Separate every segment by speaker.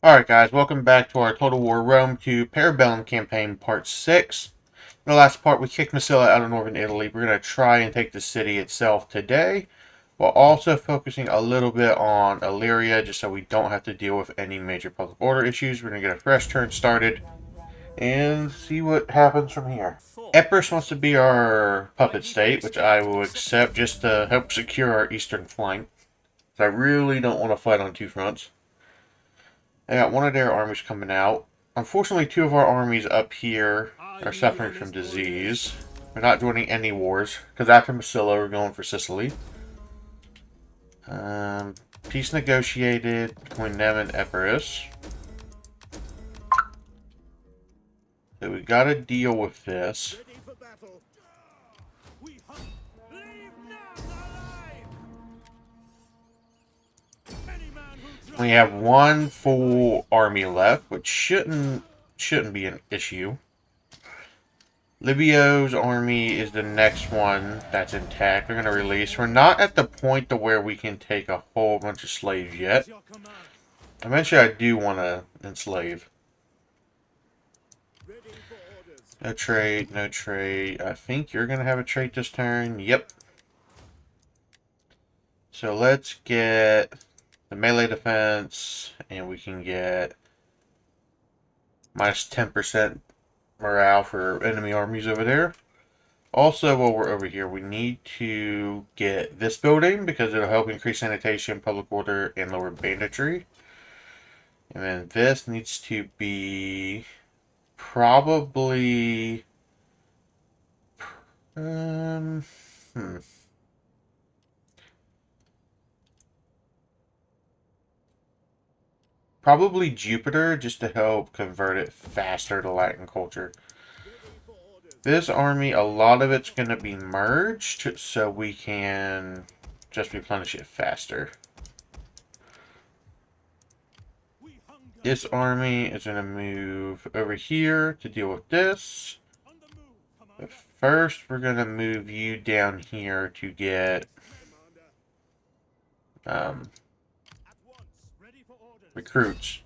Speaker 1: Alright guys, welcome back to our Total War Rome to Para Bellum campaign part 6. In the last part we kicked Massila out of northern Italy. We're going to try and take the city itself today, while also focusing a little bit on Illyria, just so we don't have to deal with any major public order issues. We're going to get a fresh turn started and see what happens from here. Epirus wants to be our puppet state, which I will accept just to help secure our eastern flank. So I really don't want to fight on two fronts. I got one of their armies coming out. Unfortunately, two of our armies up here are suffering from disease. We're not joining any wars, because after Massila, we're going for Sicily. Peace negotiated between them and Epirus. So we gotta deal with this. We have one full army left, which shouldn't be an issue. Libio's army is the next one that's intact. We're going to release. We're not at the point to where we can take a whole bunch of slaves yet. Eventually, I do want to enslave. No trade, no trade. I think you're going to have a trade this turn. Yep. So let's get the melee defense, and we can get minus 10% morale for enemy armies over there. Also, while we're over here, we need to get this building because it'll help increase sanitation, public order, and lower banditry. And then this needs to be probably probably Jupiter, just to help convert it faster to Latin culture. This army, a lot of it's going to be merged, so we can just replenish it faster. This army is going to move over here to deal with this. But first, we're going to move you down here to get recruits.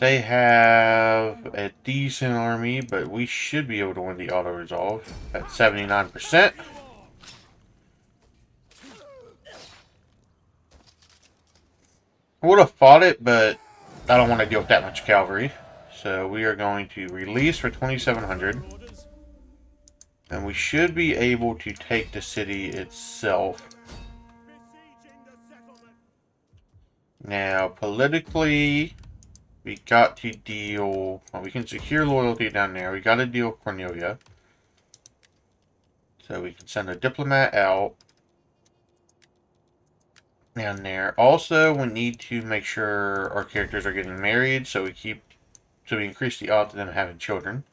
Speaker 1: They have a decent army, but we should be able to win the auto-resolve at 79%. I would have fought it, but I don't want to deal with that much cavalry. So we are going to release for 2,700. And we should be able to take the city itself. Now, politically, we got to deal... Well, we can secure loyalty down there. We got to deal with Cornelia. So we can send a diplomat out down there. Also, we need to make sure our characters are getting married, so we increase the odds of them having children.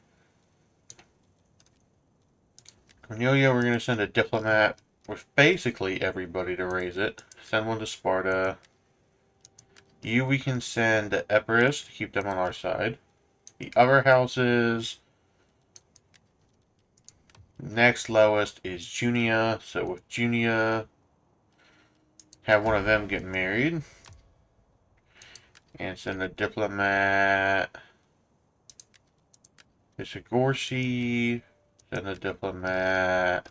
Speaker 1: Cornelia, we're going to send a diplomat with basically everybody to raise it. Send one to Sparta. You, we can send to Epirus to keep them on our side. The other houses, next lowest is Junia. So with Junia, have one of them get married. And send a diplomat to Sigorsi. Send a diplomat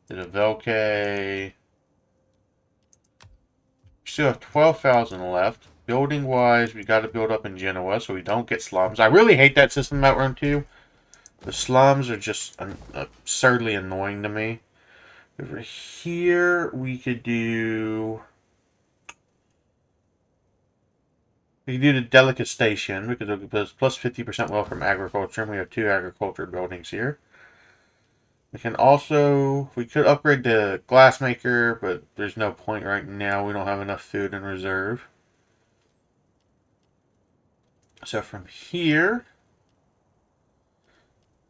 Speaker 1: to the Velke. We still have 12,000 left. Building wise, we got to build up in Genoa so we don't get slums. I really hate that system about Rome 2. The slums are just absurdly annoying to me. Over here, we could do... We can do the Delicate Station because it gives plus 50% wealth from agriculture, and we have 2 agriculture buildings here. We can also, we could upgrade the glassmaker, but there's no point right now. We don't have enough food in reserve. So from here,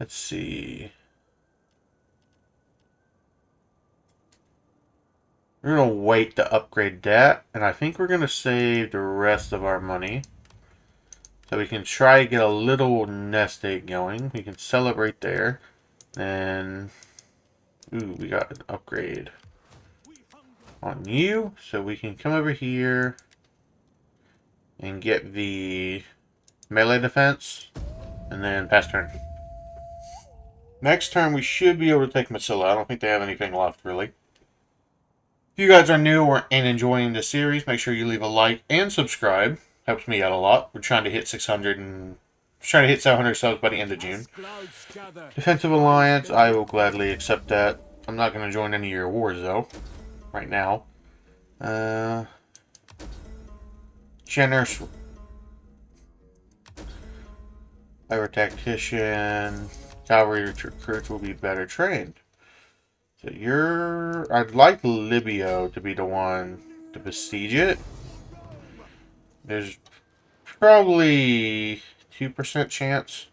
Speaker 1: let's see. We're going to wait to upgrade that, and I think we're going to save the rest of our money. So we can try to get a little nest egg going. We can celebrate there. And, ooh, we got an upgrade on you. So we can come over here. and get the melee defense, and then pass turn. Next turn, we should be able to take Masilla. I don't think they have anything left, really. If you guys are new and enjoying the series, make sure you leave a like and subscribe. Helps me out a lot. We're trying to hit 600 and trying to hit 700 subs by the end of June. Defensive Alliance, I will gladly accept that. I'm not going to join any of your wars, though, right now. Generous. Fire Tactician. Cavalry recruits will be better trained. So I'd like Libio to be the one to besiege it. There's probably 2% chance.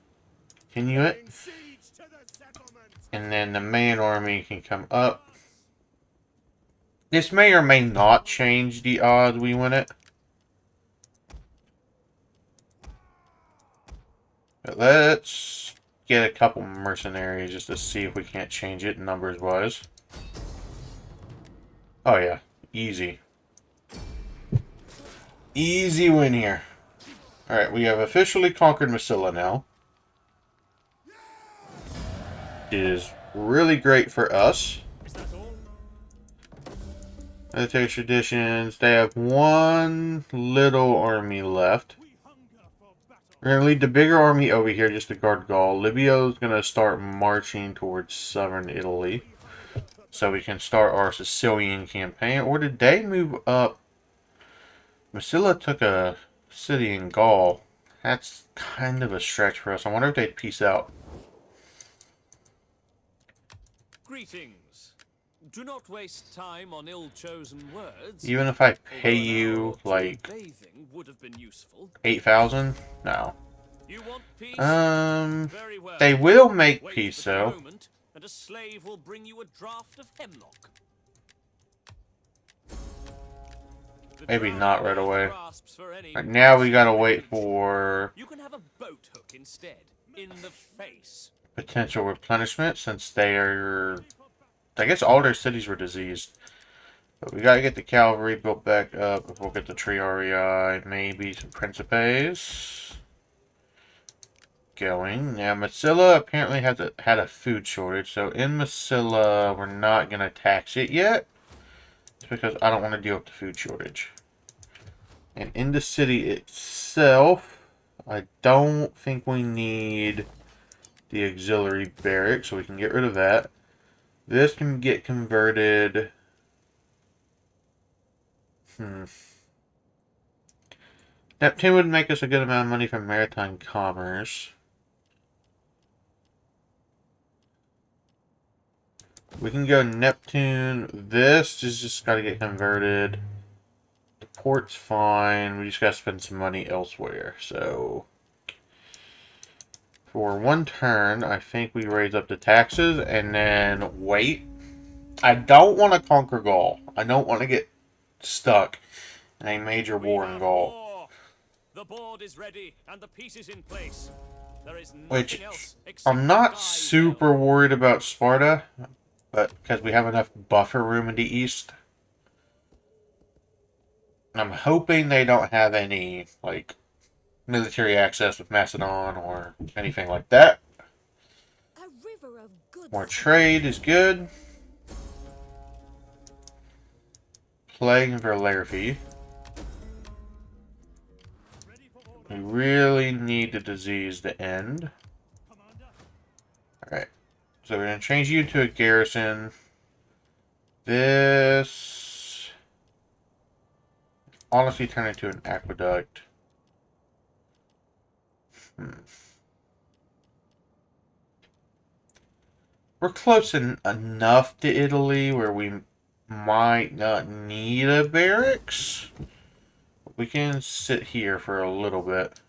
Speaker 1: Continue it. And then the main army can come up. This may or may not change the odds we win it. But let's get a couple mercenaries just to see if we can't change it numbers wise. Oh yeah, easy. Easy win here. Alright, we have officially conquered Masilla now. It is really great for us. Military traditions. They have one little army left. We're going to lead the bigger army over here just to guard Gaul. Libio's going to start marching towards southern Italy, so we can start our Sicilian campaign. Or did they move up? Masilla took a city in Gaul. That's kind of a stretch for us. I wonder if they'd peace out.
Speaker 2: Greetings. Do not waste time on ill-chosen words.
Speaker 1: Even if I pay you like
Speaker 2: would have been useful.
Speaker 1: 8,000? No.
Speaker 2: You want peace?
Speaker 1: Very well. They will make peace though.
Speaker 2: And a slave will bring you a draft of hemlock.
Speaker 1: Maybe not right away. Right now we gotta wait for
Speaker 2: You can have a boat hook instead. In the face.
Speaker 1: Potential replenishment since they are, I guess all their cities were diseased. But we gotta get the cavalry built back up. We'll get the Triarii, maybe some Principes going. Now Masilla apparently has had a food shortage, so in Masilla we're not gonna tax it yet. It's because I don't want to deal with the food shortage. And in the city itself, I don't think we need the auxiliary barracks, so we can get rid of that. This can get converted. Neptune would make us a good amount of money from maritime commerce. We can go Neptune. This is just got to get converted. The port's fine. We just got to spend some money elsewhere. So for one turn, I think we raise up the taxes and then wait. I don't want to conquer Gaul. I don't want to get stuck in a major war in Gaul.
Speaker 2: The board is ready and the piece is in place. There is
Speaker 1: Which I'm not super worried about Sparta, but because we have enough buffer room in the east. I'm hoping they don't have any like military access with Macedon or anything like that. More trade is good. Plague and Verlarphy. We really need the disease to end. Alright. So we're going to change you to a garrison. This honestly turn into an aqueduct. We're close enough to Italy where we might not need a barracks. We can sit here for a little bit.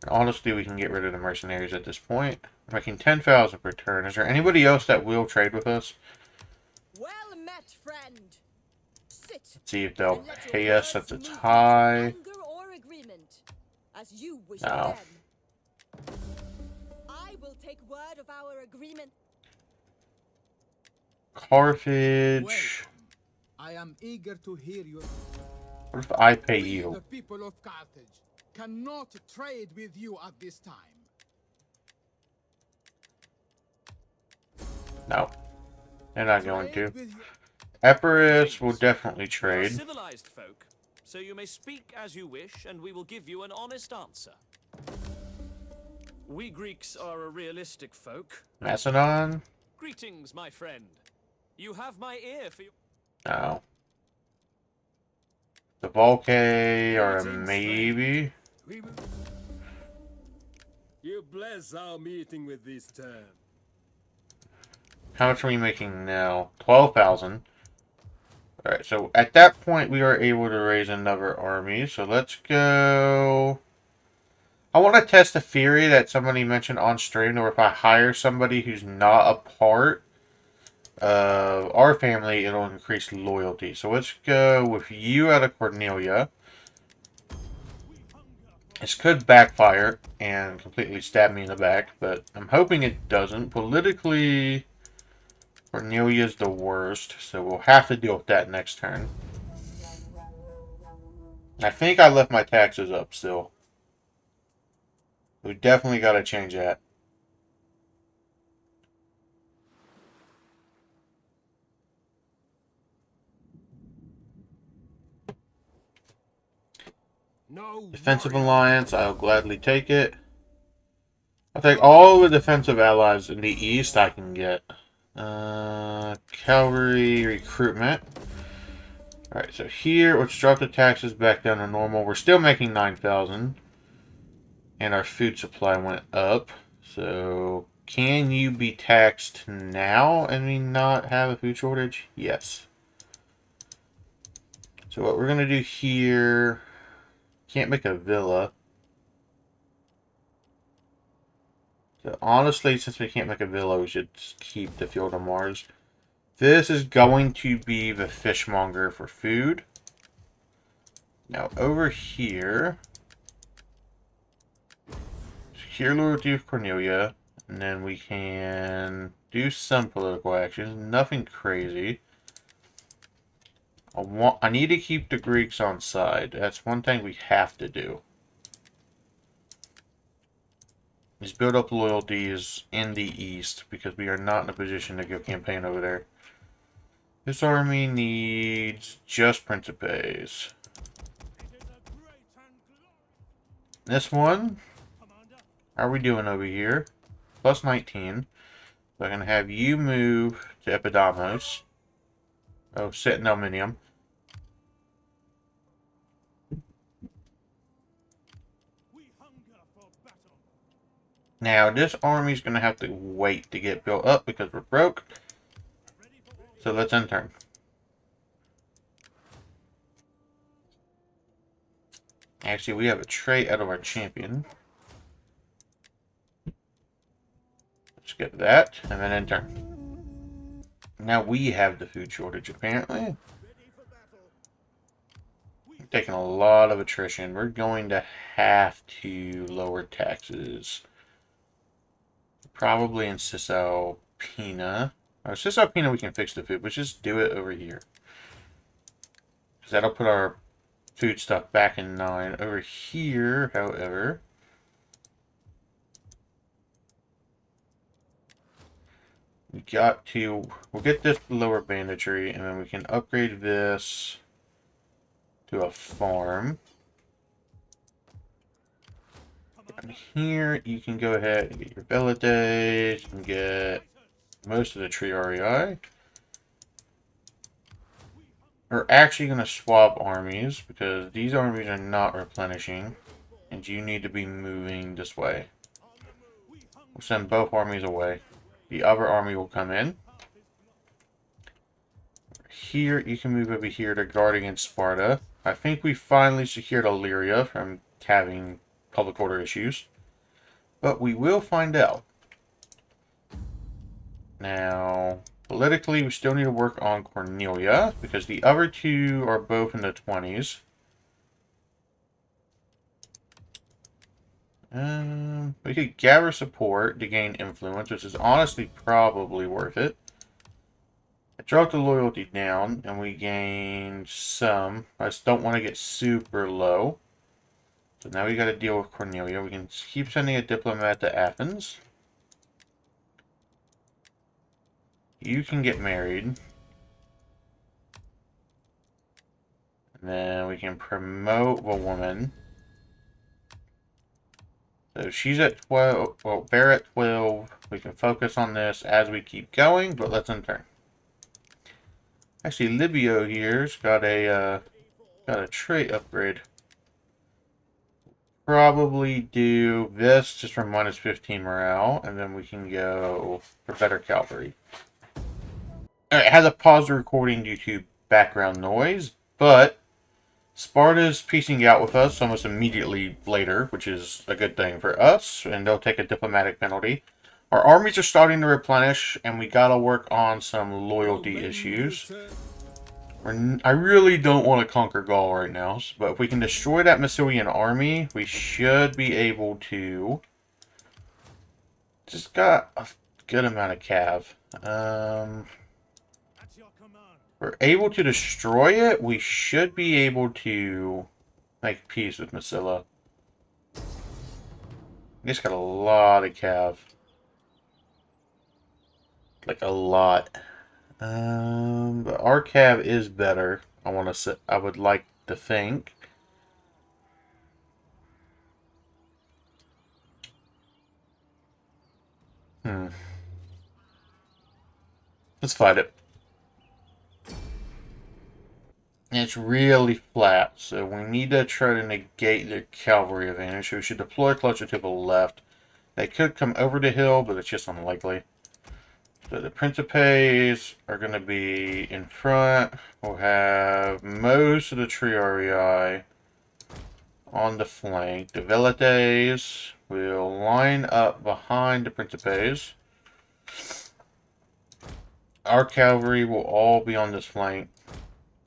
Speaker 1: Honestly, we can get rid of the mercenaries at this point. I'm making 10,000 per turn. Is there anybody else that will trade with us?
Speaker 3: Well met, friend. Sit.
Speaker 1: Let's see if they'll pay us since it's high. No.
Speaker 3: I will take word of our agreement.
Speaker 1: Carthage.
Speaker 4: I am eager to hear you.
Speaker 1: What if I pay
Speaker 4: We,
Speaker 1: you?
Speaker 4: the people of Carthage, cannot trade with you at this time.
Speaker 1: No, they're not going
Speaker 4: Trade
Speaker 1: to.
Speaker 4: with you.
Speaker 1: Epirus will
Speaker 2: Greetings.
Speaker 1: definitely
Speaker 2: We are
Speaker 1: trade.
Speaker 2: civilized folk, so you may speak as you wish, and we will give you an honest answer. We Greeks are a realistic folk.
Speaker 1: Macedon?
Speaker 2: Greetings, my friend. You have my ear for your...
Speaker 1: No. The Volcae are a
Speaker 5: Greetings,
Speaker 1: maybe.
Speaker 5: We will... You bless our meeting with this term.
Speaker 1: How much are we making now? 12,000. Alright, so at that point we are able to raise another army. So let's go... I want to test a theory that somebody mentioned on stream, or if I hire somebody who's not a part of our family, it'll increase loyalty. So let's go with you out of Cornelia. This could backfire and completely stab me in the back, but I'm hoping it doesn't. Politically, Cornelia's the worst, so we'll have to deal with that next turn. I think I left my taxes up still. We definitely got to change that.
Speaker 5: No
Speaker 1: Defensive
Speaker 5: warrior.
Speaker 1: alliance, I'll gladly take it. I'll take all the defensive allies in the east I can get. Cavalry recruitment. Alright, so here, let's drop the taxes back down to normal. We're still making 9,000. And our food supply went up. So, can you be taxed now and we not have a food shortage? Yes. So what we're going to do here... Can't make a villa. So honestly, since we can't make a villa, we should keep the Field of Mars. This is going to be the fishmonger for food. Now over here... Secure loyalty of Cornelia. And then we can do some political actions. Nothing crazy. I need to keep the Greeks on side. That's one thing we have to do. Is build up loyalties in the east, because we are not in a position to go campaign over there. This army needs just Principes. This one, how are we doing over here? Plus 19. So I'm going to have you move to Epidamos. Oh, sit in Aluminium. Now, this army's going to have to wait to get built up because we're broke. So let's end turn. Actually, we have a trait out of our champion. Let's get that, and then end turn. Now we have the food shortage, apparently. We're taking a lot of attrition. We're going to have to lower taxes. Probably in Cisalpina. Oh, Cisalpina we can fix the food, but just do it over here. Because that'll put our food stuff back in 9. Over here, however, we got to... We'll get this lower banditry, and then we can upgrade this to a farm. Down here, you can go ahead and get your Velidae. You can get most of the tree REI. We're actually going to swap armies because these armies are not replenishing. And you need to be moving this way. We'll send both armies away. The other army will come in. Here, you can move over here to guard against Sparta. I think we finally secured Illyria from having public order issues. But we will find out. Now, politically, we still need to work on Cornelia, because the other two are both in the 20s. We could gather support to gain influence, which is honestly probably worth it. I dropped the loyalty down, and we gained some. I just don't want to get super low. So now we got to deal with Cornelia. We can keep sending a diplomat to Athens. You can get married. And then we can promote a woman. So she's at 12. Well, they're at 12. We can focus on this as we keep going, but let's turn. Actually, Libio here's got a trait upgrade. Probably do this just for minus 15 morale, and then we can go for better cavalry. Alright, I had to pause the recording due to background noise, but Sparta's piecing out with us almost immediately later, which is a good thing for us, and they'll take a diplomatic penalty. Our armies are starting to replenish, and we gotta work on some loyalty issues. I really don't want to conquer Gaul right now, but if we can destroy that Massilian army, we should be able to... Just got a good amount of cav. We're able to destroy it, we should be able to make peace with Massilla. He's got a lot of cav. Like a lot. But our cav is better. I would like to think. Let's fight it. It's really flat, so we need to try to negate their cavalry advantage. So we should deploy closer to the left. They could come over the hill, but it's just unlikely. So the Principes are going to be in front. We'll have most of the Triarii on the flank. The Velites will line up behind the Principes. Our cavalry will all be on this flank.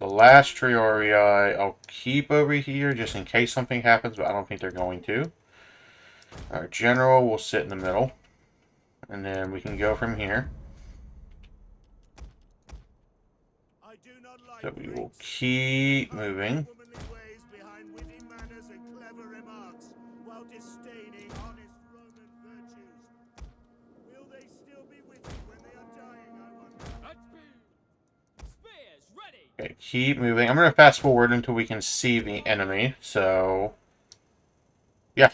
Speaker 1: The last Triarii I'll keep over here just in case something happens, but I don't think they're going to. Our general will sit in the middle. And then we can go from here. So we will keep moving. Okay, keep moving. I'm going to fast forward until we can see the enemy. So, yeah.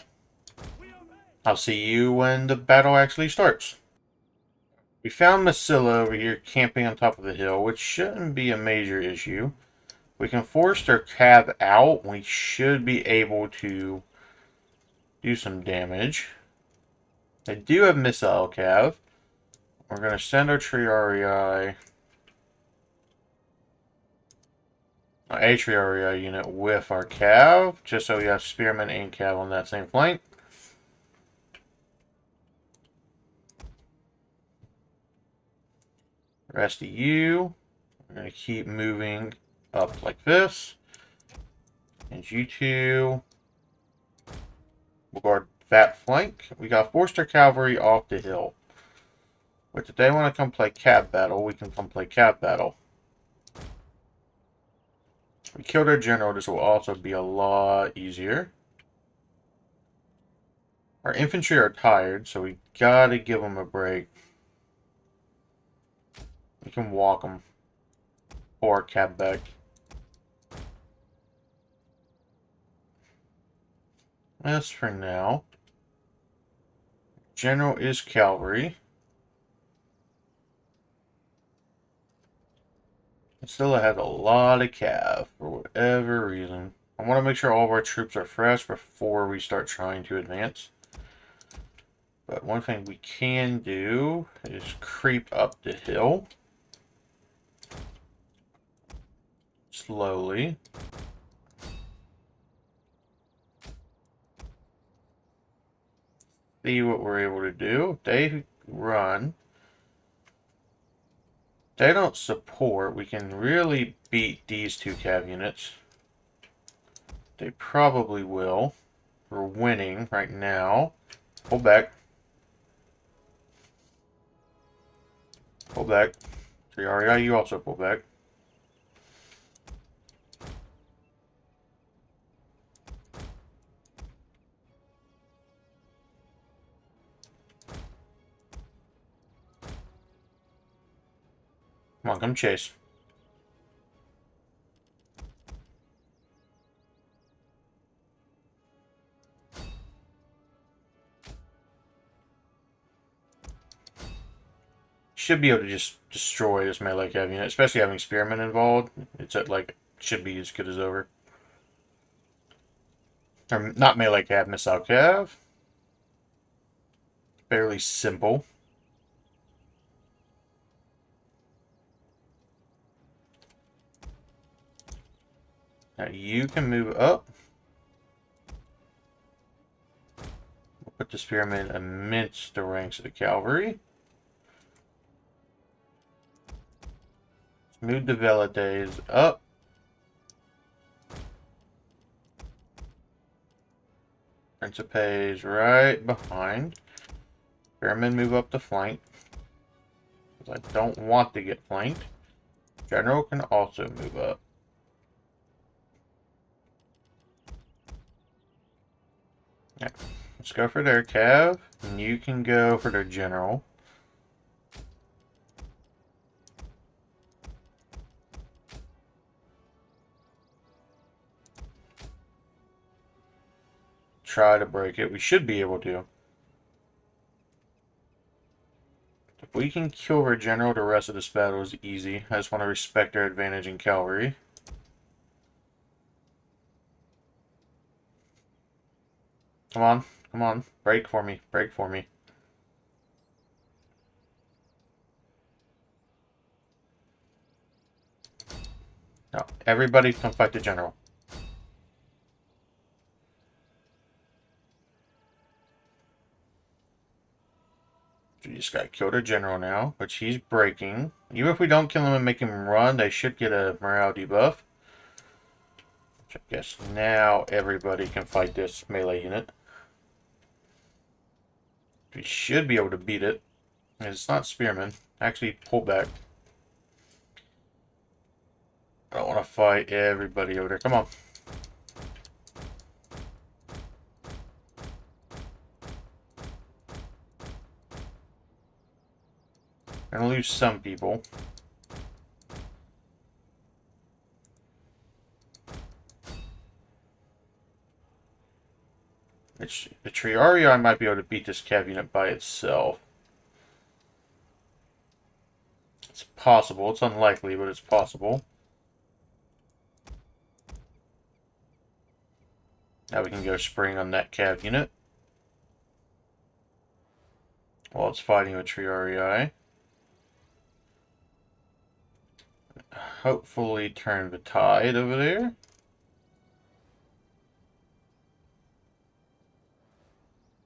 Speaker 1: I'll see you when the battle actually starts. We found Massilla over here camping on top of the hill, which shouldn't be a major issue. We can force their cav out. We should be able to do some damage. They do have missile cav. We're going to send our Triarii, a Triarii unit with our cav, just so we have spearmen and cav on that same flank. The rest of you, we're going to keep moving up like this. And you two will guard that flank. We got Forster Cavalry off the hill. But if they want to come play cab battle, we can come play cab battle. We killed our general, this will also be a lot easier. Our infantry are tired, so we gotta give them a break. We can walk them. Or cab back. As for now, general is cavalry. Still, I have a lot of cav for whatever reason. I want to make sure all of our troops are fresh before we start trying to advance. But one thing we can do is creep up the hill. Slowly. See what we're able to do. They run. They don't support. We can really beat these two cav units. They probably will. We're winning right now. Hold back. Hold back. Triarii, you also pull back. Come on, come chase. Should be able to just destroy this melee cav unit, especially having spearmen involved. It's at like should be as good as over. Or not melee cav, missile cav. Fairly simple. Now you can move up. We'll put the spearmen amidst the ranks of the cavalry. Move the Velites up. Principes right behind. Spearmen move up the flank. Because I don't want to get flanked. General can also move up. Yeah. Let's go for their cav. And you can go for their general. Try to break it. We should be able to. If we can kill our general, the rest of this battle is easy. I just want to respect our advantage in cavalry. Come on. Come on. Break for me. Break for me. No. Everybody come fight the general. We just got killed our general now, which he's breaking. Even if we don't kill him and make him run, they should get a morale debuff. Which I guess now everybody can fight this melee unit. We should be able to beat it. It's not spearmen. Actually, pull back. I don't want to fight everybody over there. Come on. I'm gonna lose some people. The Triarii might be able to beat this cav unit by itself. It's possible. It's unlikely, but it's possible. Now we can go spring on that cav unit. While it's fighting with Triarii. Hopefully turn the tide over there.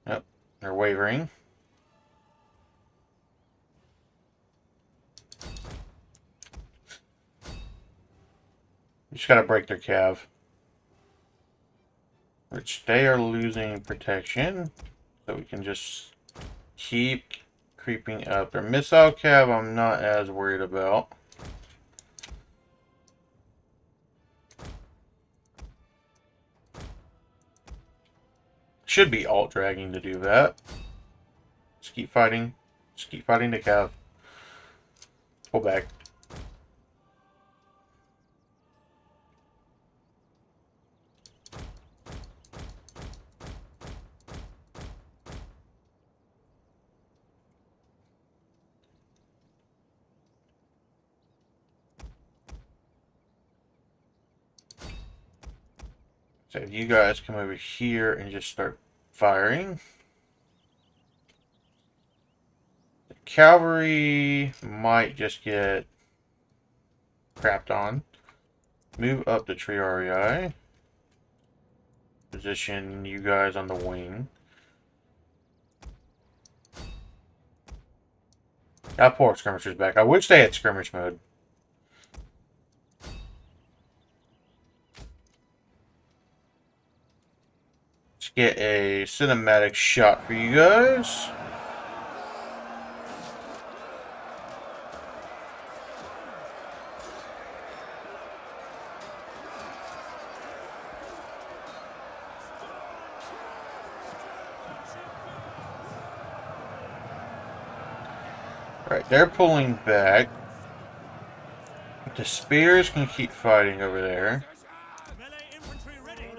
Speaker 1: Yep, they're wavering. You just gotta break their cav. Which they are losing protection. So we can just keep creeping up. Their missile cav I'm not as worried about. Should be alt dragging to do that. Just keep fighting. Just keep fighting the cav. Pull back. So if you guys come over here and just start firing. The cavalry might just get crapped on. Move up the Triarii. Position you guys on the wing. Got poor skirmishers back. I wish they had skirmish mode. Let's get a cinematic shot for you guys. Right, they're pulling back. The spears can keep fighting over there.
Speaker 2: Melee infantry ready.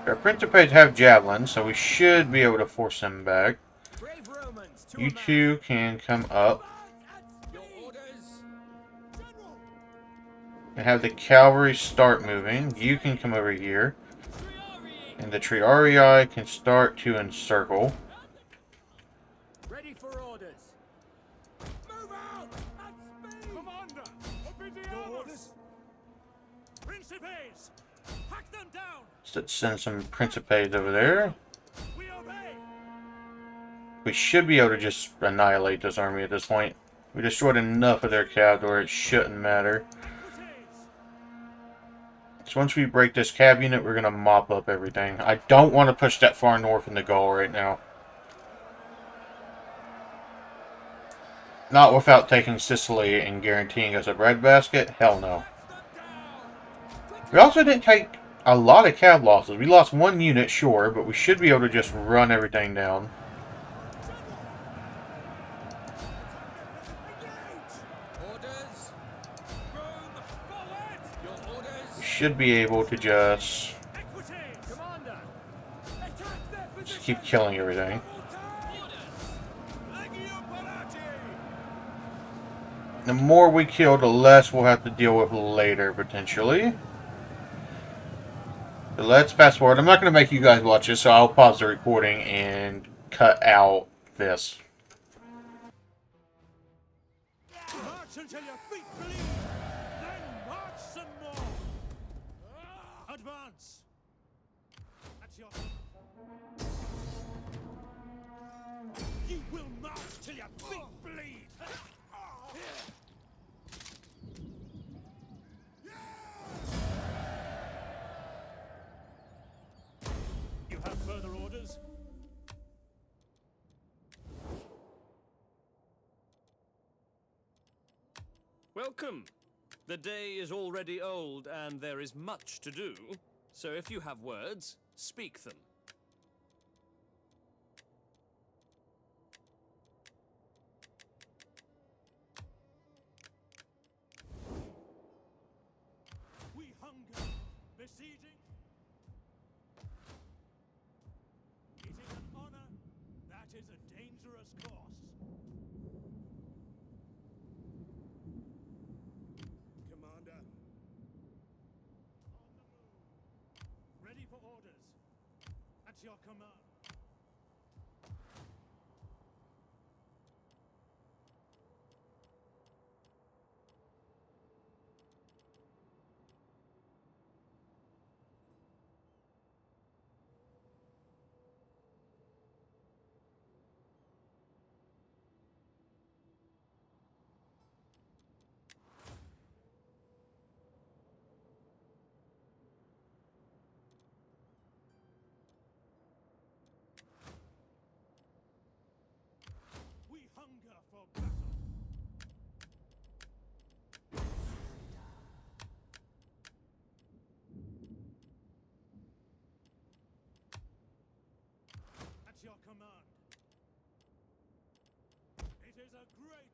Speaker 1: Our Principes have javelins, so we should be able to force them back.
Speaker 2: Brave Romans, to
Speaker 1: You
Speaker 2: a man.
Speaker 1: two can come up
Speaker 2: Your orders. General.
Speaker 1: and have the cavalry start moving. You can come over here. And the Triarii can start to encircle.
Speaker 2: Ready for orders. Move out at speed. Commander, your orders. Principes, hack them down.
Speaker 1: So let's send some Principes over there.
Speaker 2: We obey.
Speaker 1: We should be able to just annihilate this army at this point. We destroyed enough of their cavalry, it shouldn't matter. So once we break this cav unit, we're going to mop up everything. I don't want to push that far north in the Gaul right now. Not without taking Sicily and guaranteeing us a breadbasket. Hell no. We also didn't take a lot of cav losses. We lost one unit, sure, but we should be able to just run everything down. We should be able to just keep killing everything. The more we kill, the less we'll have to deal with later, potentially. So let's fast forward. I'm not going to make you guys watch this, so I'll pause the recording and cut out this.
Speaker 2: March until your feet bleed, then march some more. Advance. That's your. You will march till your feet bleed. You have further orders? Welcome. The day is already old, and there is much to do. So if you have words, speak them. We hunger, besieging. It is an honor, that is a dangerous course. Commander. On the move. Ready for orders. At your command. We hunger for battle. At your command. It is a great